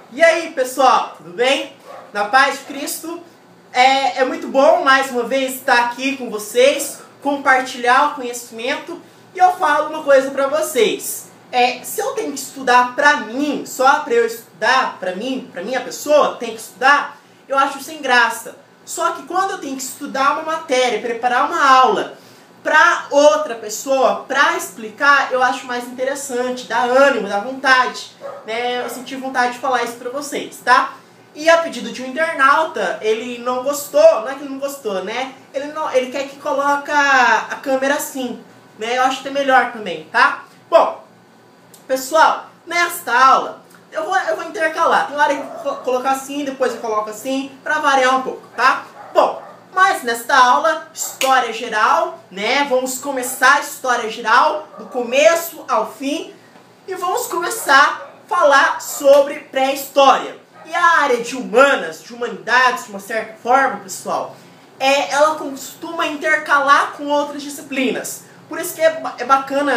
E aí, pessoal, tudo bem? Na paz de Cristo? É muito bom mais uma vez estar aqui com vocês, compartilhar o conhecimento. E eu falo uma coisa pra vocês. Se eu tenho que estudar pra mim, só pra eu estudar, pra minha pessoa, tem que estudar, eu acho sem graça. Só que quando eu tenho que estudar uma matéria, preparar uma aula para outra pessoa, para explicar, eu acho mais interessante, dá ânimo, dá vontade, né? Eu senti vontade de falar isso para vocês, tá? E a pedido de um internauta, ele não gostou, não é que ele não gostou, né? Ele quer que coloque a câmera assim, né? Eu acho que é melhor também, tá? Bom, pessoal, nesta aula, eu vou intercalar. Tem hora que eu vou colocar assim, depois eu coloco assim, para variar um pouco, tá? Bom, mas nesta aula, história geral, né? Vamos começar a história geral, do começo ao fim, e vamos começar a falar sobre pré-história. E a área de humanas, de humanidades, de uma certa forma, pessoal, ela costuma intercalar com outras disciplinas. Por isso que é bacana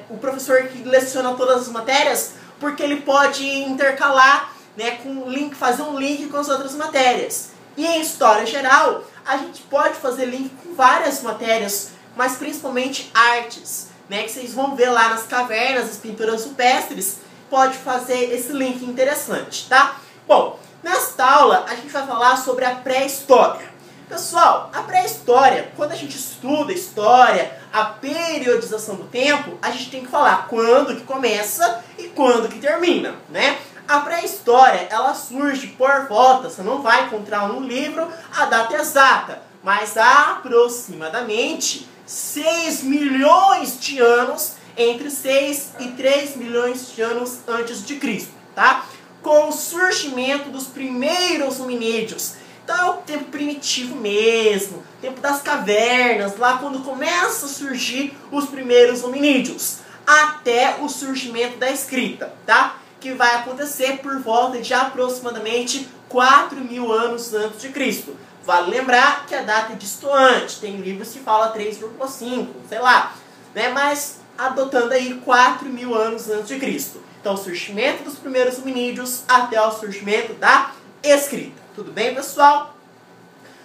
o professor que leciona todas as matérias, porque ele pode intercalar, né, com link, fazer um link com as outras matérias. E em história geral, a gente pode fazer link com várias matérias, mas principalmente artes, né, que vocês vão ver lá nas cavernas, as pinturas rupestres, pode fazer esse link interessante, tá? Bom, nesta aula a gente vai falar sobre a pré-história. Pessoal, a pré-história, quando a gente estuda história, a periodização do tempo, a gente tem que falar quando que começa e quando que termina, né? A pré-história, ela surge por volta, você não vai encontrar no livro a data exata, mas aproximadamente 6 milhões de anos, entre 6 e 3 milhões de anos antes de Cristo, tá? Com o surgimento dos primeiros hominídeos. Então é o tempo primitivo mesmo, tempo das cavernas, lá quando começa a surgir os primeiros hominídeos, até o surgimento da escrita, tá? Que vai acontecer por volta de aproximadamente 4.000 anos antes de Cristo. Vale lembrar que a data é distoante, tem livros que falam 3,5, sei lá, né? Mas adotando aí 4.000 anos antes de Cristo. Então, o surgimento dos primeiros hominídeos até o surgimento da escrita. Tudo bem, pessoal?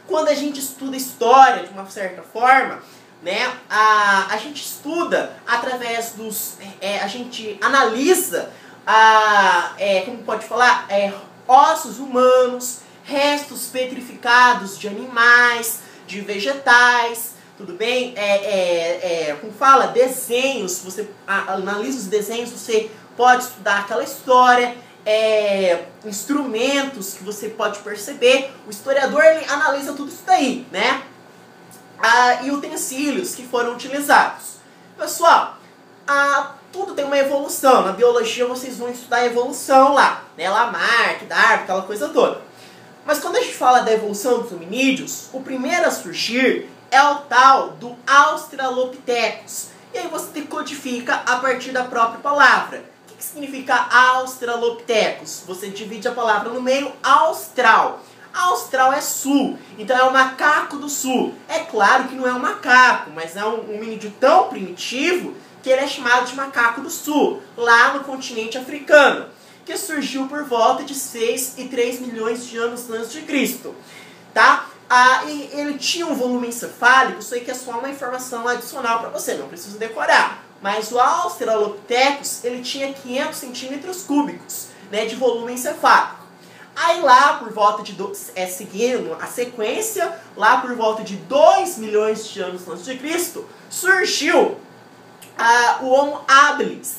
Quando a gente estuda história de uma certa forma, né, a gente estuda através dos... a gente analisa, como pode falar, ossos humanos, restos petrificados de animais, de vegetais, tudo bem? Como fala, desenhos, você analisa os desenhos, você pode estudar aquela história, instrumentos que você pode perceber. O historiador, ele analisa tudo isso daí, né? E utensílios que foram utilizados. Pessoal, tudo tem uma evolução. Na biologia vocês vão estudar a evolução lá, né? Lamarck, Darwin, aquela coisa toda. Mas quando a gente fala da evolução dos hominídeos, o primeiro a surgir é o tal do Australopithecus. E aí você decodifica a partir da própria palavra. O que significa Australopithecus? Você divide a palavra no meio, austral. Austral é sul, então é o macaco do sul. É claro que não é um macaco, mas é um hominídeo tão primitivo que ele é chamado de macaco do sul, lá no continente africano, que surgiu por volta de 6 e 3 milhões de anos antes de Cristo, tá? E ele tinha um volume encefálico, isso aí que é só uma informação adicional para você, não precisa decorar. Mas o Australopithecus, ele tinha 500 centímetros cúbicos, né, de volume encefálico. Aí lá por volta de, seguindo a sequência, lá por volta de 2 milhões de anos antes de Cristo, surgiu o Homo habilis.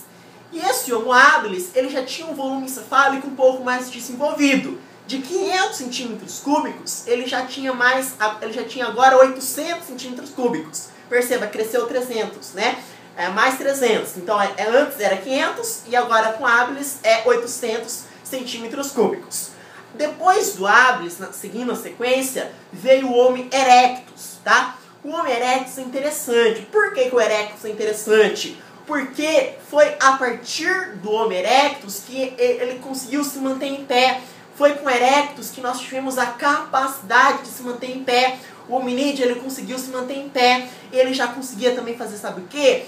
E esse Homo habilis, ele já tinha um volume encefálico um pouco mais desenvolvido. De 500 centímetros cúbicos, ele já tinha agora 800 centímetros cúbicos. Perceba, cresceu 300, né? Mais 300. Então, antes era 500 e agora com habilis é 800 centímetros cúbicos. Depois do habilis, seguindo a sequência, veio o Homo erectus, tá? O Homo erectus é interessante. Por que o erectus é interessante? Porque foi a partir do Homo erectus que ele conseguiu se manter em pé. Foi com o erectus que nós tivemos a capacidade de se manter em pé. O hominídeo, ele conseguiu se manter em pé. Ele já conseguia também fazer, sabe o quê?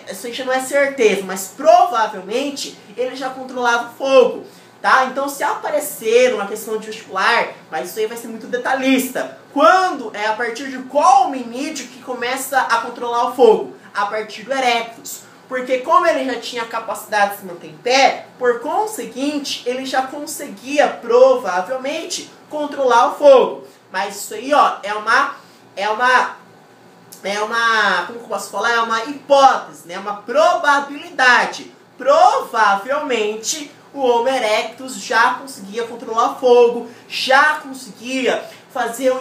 Isso aí já não é certeza, mas provavelmente ele já controlava o fogo. tá? Então, se aparecer uma questão de vestibular, mas isso aí vai ser muito detalhista. Quando é a partir de qual hominídeo que começa a controlar o fogo? A partir do Erectus. Porque como ele já tinha a capacidade de se manter em pé, por conseguinte, ele já conseguia, provavelmente, controlar o fogo. Mas isso aí, ó, como que eu posso falar? É uma hipótese, né? Uma probabilidade. Provavelmente, o Homo erectus já conseguia controlar o fogo, já conseguia fazer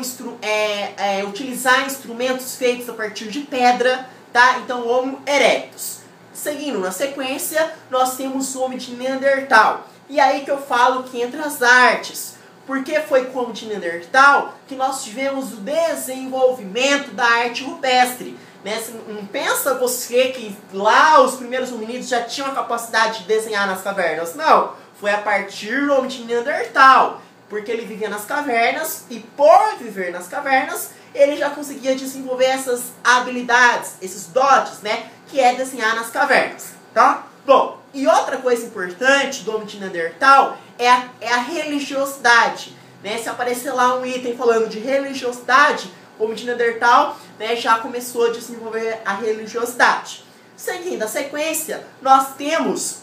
utilizar instrumentos feitos a partir de pedra, tá? Então, Homo erectus. Seguindo na sequência, nós temos o Homem de Neandertal. E aí que eu falo que entra as artes. Porque foi com o Homem de Neandertal que nós tivemos o desenvolvimento da arte rupestre. Né? Não pensa você que lá os primeiros hominídeos já tinham a capacidade de desenhar nas cavernas. Não, foi a partir do Homem de Neandertal. Porque ele vivia nas cavernas e por viver nas cavernas, ele já conseguia desenvolver essas habilidades, esses dotes, né? Que é desenhar nas cavernas, tá? Bom, e outra coisa importante do Homem de Neandertal é a religiosidade, né? Se aparecer lá um item falando de religiosidade, o Homem de Neandertal, né, já começou a desenvolver a religiosidade. Seguindo a sequência, nós temos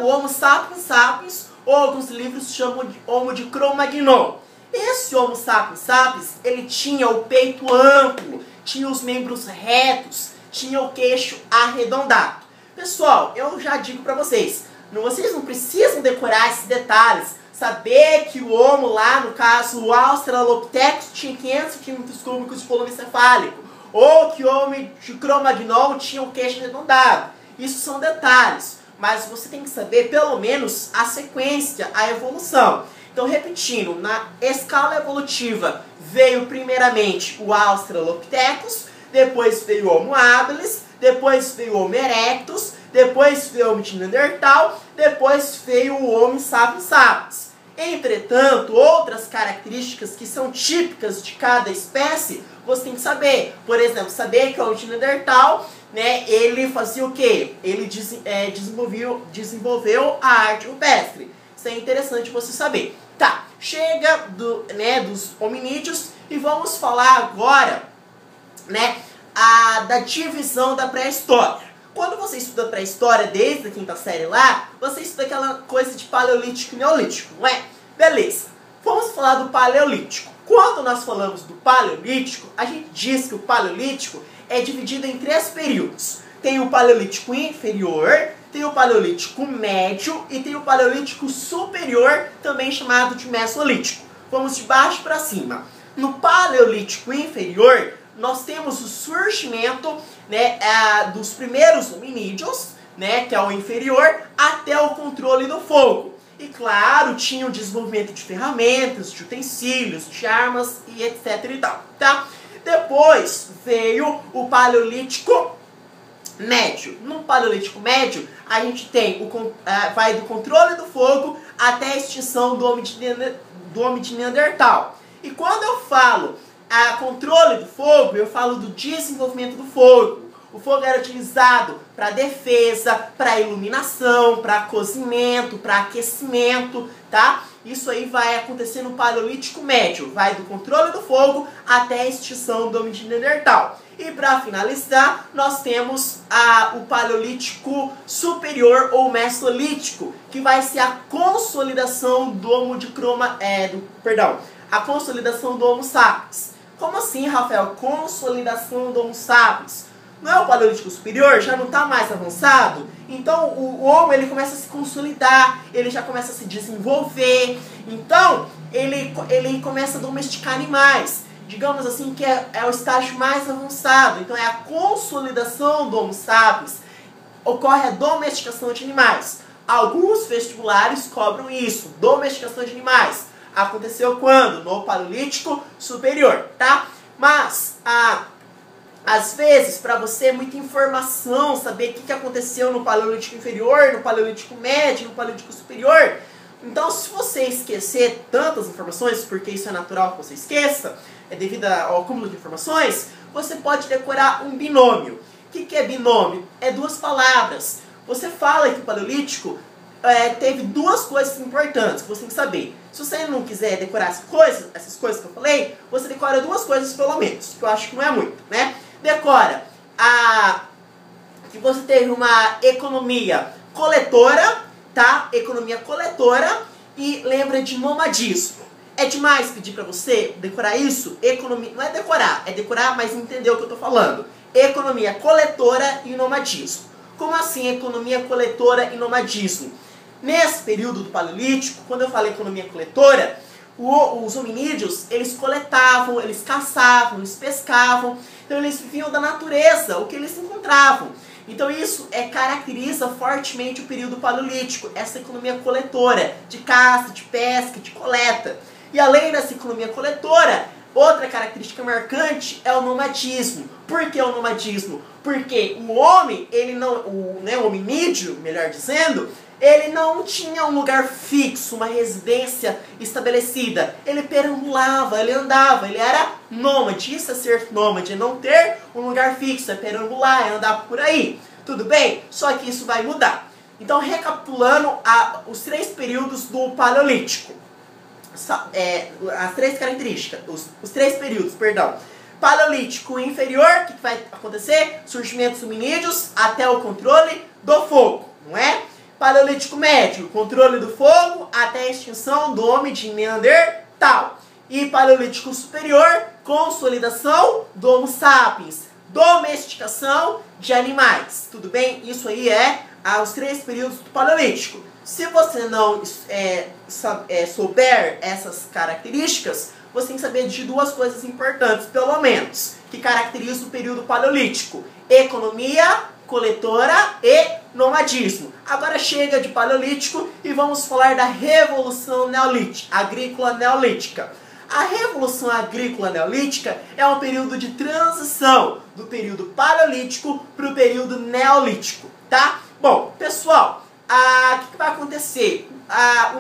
o Homo sapiens sapiens, ou alguns livros chamam de Homo de Cro-Magnon. Esse Homo sapiens sapiens, ele tinha o peito amplo, tinha os membros retos, tinha o queixo arredondado. Pessoal, eu já digo pra vocês não precisam decorar esses detalhes, saber que o Homo lá, no caso o Australopithecus, tinha 500 centímetros cúbicos de volume cefálico, ou que o Homo de Cro-Magnon tinha o queixo arredondado. Isso são detalhes, mas você tem que saber pelo menos a sequência, a evolução. Então, repetindo, na escala evolutiva veio primeiramente o Australopithecus, depois veio o Homo habilis, depois veio o Homo erectus, depois veio o Homem de Neandertal, depois veio o Homo sapiens sapiens. Entretanto, outras características que são típicas de cada espécie, você tem que saber. Por exemplo, saber que o Homem de Neandertal, né, ele fazia o quê? Ele desenvolveu a arte rupestre. Isso é interessante você saber. Tá, chega dos hominídeos e vamos falar agora, né, da divisão da pré-história. Quando você estuda pré-história desde a quinta série lá, você estuda aquela coisa de paleolítico e neolítico, não é? Beleza, vamos falar do paleolítico. Quando nós falamos do paleolítico, a gente diz que o paleolítico é dividido em 3 períodos. Tem o paleolítico inferior, tem o paleolítico médio e tem o paleolítico superior, também chamado de mesolítico. Vamos de baixo para cima. No paleolítico inferior, nós temos o surgimento, né, dos primeiros hominídeos, né, que é o inferior, até o controle do fogo. E claro, tinha o desenvolvimento de ferramentas, de utensílios, de armas e etc e tal, tá? Depois veio o paleolítico médio. No paleolítico médio, a gente tem vai do controle do fogo até a extinção do Homem de Neandertal. E quando eu falo controle do fogo, eu falo do desenvolvimento do fogo. O fogo era utilizado para defesa, para iluminação, para cozimento, para aquecimento, tá? Isso aí vai acontecer no paleolítico médio, vai do controle do fogo até a extinção do Homem de Neandertal. E para finalizar, nós temos o paleolítico superior ou mesolítico, que vai ser a consolidação do a consolidação do Homo sapiens. Como assim, Rafael? Consolidação do Homo sapiens. Não é o paleolítico superior? Já não está mais avançado? Então o Homo ele começa a se consolidar, ele já começa a se desenvolver. Então ele começa a domesticar animais. Digamos assim que é o estágio mais avançado. Então é a consolidação do Homo sapiens. Ocorre a domesticação de animais. Alguns vestibulares cobram isso, domesticação de animais. Aconteceu quando? No paleolítico superior, tá? Mas, às vezes, para você, muita informação, saber o que aconteceu no paleolítico inferior, no paleolítico médio, no paleolítico superior. Então, se você esquecer tantas informações, porque isso é natural que você esqueça, é devido ao acúmulo de informações, você pode decorar um binômio. O que é binômio? É 2 palavras. Você fala que o paleolítico teve duas coisas importantes que você tem que saber. Se você não quiser decorar essas coisas que eu falei, você decora duas coisas pelo menos, que eu acho que não é muito, né? Decora que você teve uma economia coletora, tá? Economia coletora, e lembra de nomadismo. É demais pedir pra você decorar isso? Economia, não é decorar, mas entender o que eu tô falando. Economia coletora e nomadismo. Como assim economia coletora e nomadismo? Nesse período do Paleolítico, quando eu falo economia coletora, os hominídeos, eles coletavam, eles caçavam, eles pescavam, então eles viviam da natureza, o que eles encontravam. Então isso caracteriza fortemente o período Paleolítico, essa economia coletora, de caça, de pesca, de coleta. E além dessa economia coletora, outra característica marcante é o nomadismo. Por que o nomadismo? Porque o homem, o hominídeo, melhor dizendo, ele não tinha um lugar fixo, uma residência estabelecida. Ele perambulava, ele andava, ele era nômade. Isso é ser nômade, é não ter um lugar fixo, é perambular, é andar por aí. Tudo bem? Só que isso vai mudar. Então, recapitulando os três períodos do Paleolítico. As três características, os três períodos, perdão. Paleolítico inferior, o que vai acontecer? Surgimento dos hominídeos até o controle do fogo, não é? Paleolítico médio, controle do fogo até a extinção do homem de Neandertal. E Paleolítico superior, consolidação do Homo sapiens, domesticação de animais. Tudo bem? Isso aí os três períodos do Paleolítico. Se você não souber essas características, você tem que saber de duas coisas importantes, pelo menos, que caracterizam o período Paleolítico: economia coletora e nomadismo. Agora chega de Paleolítico e vamos falar da Revolução Agrícola Neolítica. A Revolução Agrícola Neolítica é um período de transição do período Paleolítico para o período Neolítico, tá? Bom, pessoal, o que vai acontecer?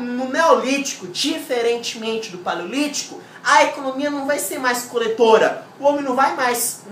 No Neolítico, diferentemente do Paleolítico, a economia não vai ser mais coletora. O homem não vai mais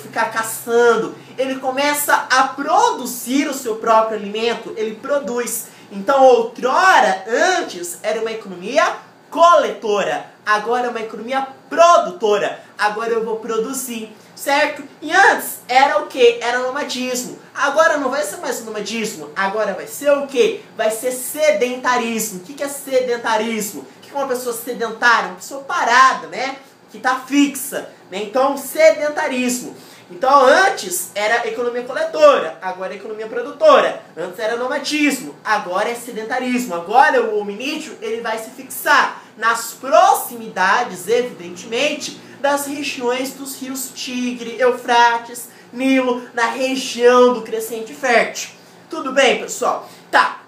ficar caçando. Ele começa a produzir o seu próprio alimento. Ele produz. Então, outrora, antes, era uma economia coletora. Agora é uma economia produtora. Agora eu vou produzir, certo? E antes era o que? Era nomadismo. Agora não vai ser mais nomadismo. Agora vai ser o que? Vai ser sedentarismo. O que é sedentarismo? O que é uma pessoa sedentária? Uma pessoa parada, né? Que está fixa, né? Então, sedentarismo. Então, antes era economia coletora, agora é economia produtora. Antes era nomadismo, agora é sedentarismo. Agora o hominídeo ele vai se fixar nas proximidades, evidentemente, das regiões dos rios Tigre, Eufrates, Nilo, na região do crescente fértil. Tudo bem, pessoal? Tá.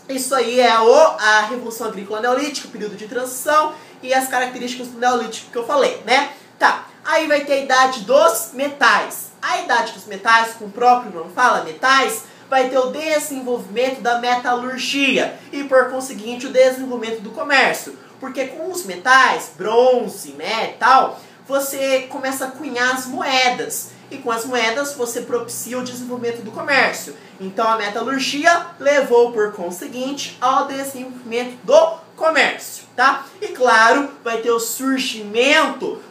Isso aí é a Revolução Agrícola Neolítica, o período de transição e as características do Neolítico que eu falei, né? Tá. Aí vai ter a idade dos metais. A idade dos metais, como o próprio nome fala, metais, vai ter o desenvolvimento da metalurgia e, por conseguinte, o desenvolvimento do comércio. Porque com os metais, bronze, né, tal, você começa a cunhar as moedas. E com as moedas você propicia o desenvolvimento do comércio. Então a metalurgia levou, por conseguinte, ao desenvolvimento do comércio, tá? E claro, vai ter o surgimento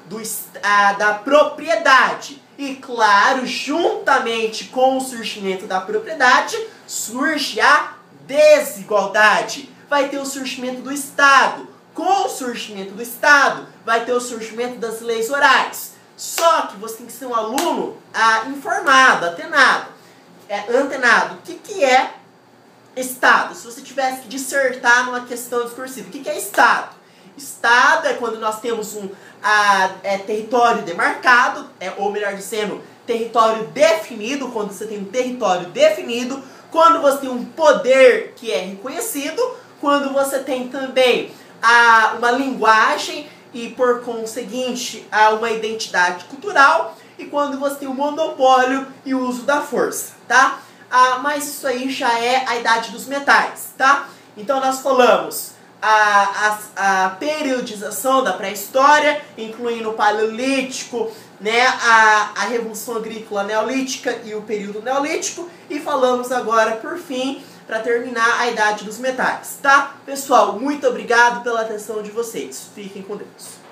da propriedade. E claro, juntamente com o surgimento da propriedade, surge a desigualdade. Vai ter o surgimento do Estado. Com o surgimento do Estado, vai ter o surgimento das leis orais. Só que você tem que ser um aluno informado, antenado. O que é Estado? Se você tivesse que dissertar numa questão discursiva, o que é Estado? Estado é quando nós temos um território demarcado, ou melhor dizendo, território definido, quando você tem um território definido, quando você tem um poder que é reconhecido, quando você tem também uma linguagem e, por conseguinte, uma identidade cultural, e quando você tem o monopólio e o uso da força, tá? Mas isso aí já é a idade dos metais, tá? Então nós falamos a periodização da pré-história, incluindo o Paleolítico, né, a Revolução Agrícola Neolítica e o período Neolítico, e falamos agora, por fim, para terminar a idade dos metais, tá? Pessoal, muito obrigado pela atenção de vocês. Fiquem com Deus.